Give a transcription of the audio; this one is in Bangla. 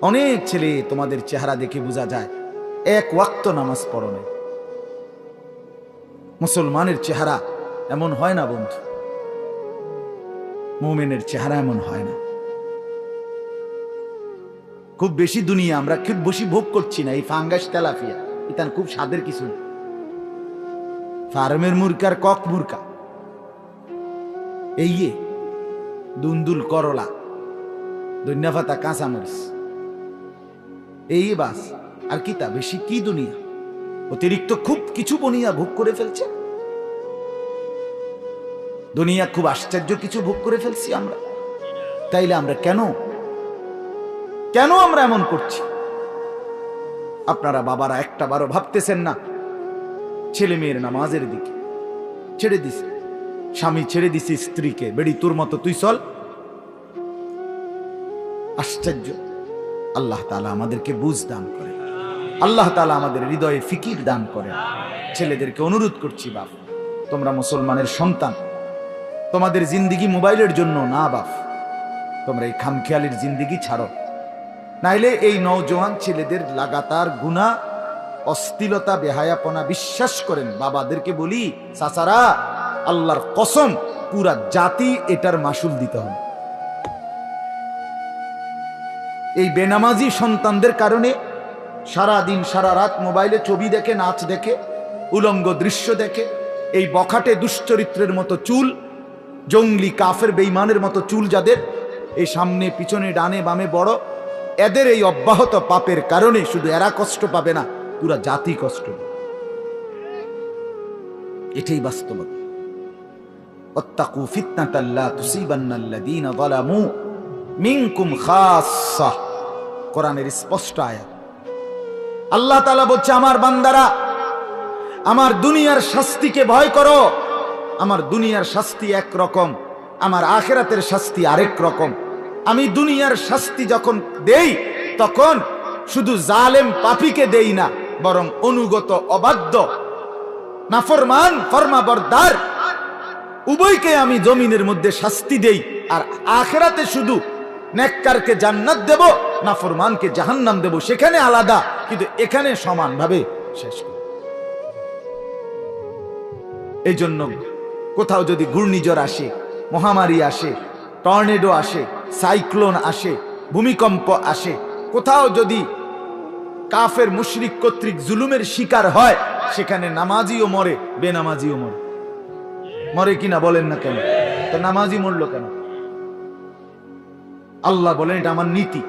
অনেক ছেলে তোমাদের চেহারা দেখে বোঝা যায় এক ওয়াক্ত নামাজ পড়ো না। মুসলমানের চেহারা এমন হয় না বন্ধু, মুমিনের চেহারা এমন হয় না। খুব বেশি দুনিয়া আমরা খুব বেশি ভোগ করছি না। এই ফাঙ্গাস তেলাপিয়া ইতান খুব স্বাদের কিছু না। ফার্মের মুরকার কক মুরকা, এই দুন্দুল করলা, ধন্যাপাতা, কাঁচামরিচ, এই বাস। আর কি তা বেশি কি দুনিয়া? অতিরিক্ত খুব কিছু বনিয়া ভোগ করে ফেলছে দুনিয়া, খুব আশ্চর্য কিছু ভোগ করে ফেলছি আমরা। তাইলে আমরা কেন আমরা এমন করছি? আপনারা বাবারা একটা বারো ভাবতেছেন না? ছেলে মেয়ের নামাজের দিকে ছেড়ে দিছে, স্বামী ছেড়ে দিছে স্ত্রীকে, বেড়ি তোর মতো তুই চল। আশ্চর্য! আল্লাহ তাআলা আমাদেরকে বুঝ দান করে, আল্লাহ তাআলা আমাদের হৃদয়ে ফিকির দান করে। ছেলেদেরকে অনুরোধ করছি, বাপ তোমরা মুসলমানের সন্তান, তোমাদের জিন্দিগি মোবাইলের জন্য না বাপ, তোমরা এই খামখেয়ালির জিন্দিগি ছাড়ো। নাইলে এই নওজোয়ান ছেলেদের লাগাতার গুনাহ, অশ্লীলতা, বেহায়াপনা, বিশ্বাস করেন বাবাদেরকে বলি, চাচারা আল্লাহর কসম পুরা জাতি এটার মাসুল দিতে হবে। এই বেনামাজি সন্তানদের কারণে সারা দিন সারা রাত মোবাইলে ছবি দেখে, নাচ দেখে, উলঙ্গ দৃশ্য দেখে, এই বখাটে দুশ্চরিত্রের মতো চুল, জঙ্গলি কাফের বেঈমানের মতো চুল যাদের, এই সামনে পিছনে ডানে বামে বড়, এদের এই অব্যাহত পাপের কারণে শুধু এরা কষ্ট পাবে না, পুরা জাতি কষ্ট পাবে। এটাই বাস্তবতা। ওয়াত্তাকু ফিতনাতাল লা তুসিবান্নাল্লাযীনা যালামু মিনকুম খাসসা, কোরআনের স্পষ্ট আয়াত। আল্লাহ তাআলা বলছে, আমার বান্দারা, আমার দুনিয়ার শাস্তিকে ভয় করো। আমার দুনিয়ার শাস্তি এক রকম, আমার আখিরাতের শাস্তি আরেক রকম। আমি দুনিয়ার শাস্তি যখন দেই তখন শুধু জালেম পাপীকে দেই না, বরং অনুগত, অবাধ্য, নাফরমান, ফরমাবরদার উভয়কে আমি জমিনের মধ্যে শাস্তি দেই। আর আখিরাতে শুধু নেককারকে জান্নাত দেব, নাফরমানকে জাহান্নাম দেব, সেখানে আলাদা, কিন্তু এখানে সমানভাবে শেষ করি। এই জন্য কোথাও যদি ঘূর্ণিঝড় আসে, মহামারী আসে, টর্নেডো আসে, সাইক্লোন আসে, ভূমিকম্প আসে, কোথাও যদি কাফের মুশরিক কর্তৃক জুলুমের শিকার হয়, সেখানে নামাজিও মরে, বেনামাজিও মরে। মরে কিনা বলেন না কেন? তো নামাজি মরলো কেন? আল্লাহ বলেন এটা আমার নীতি।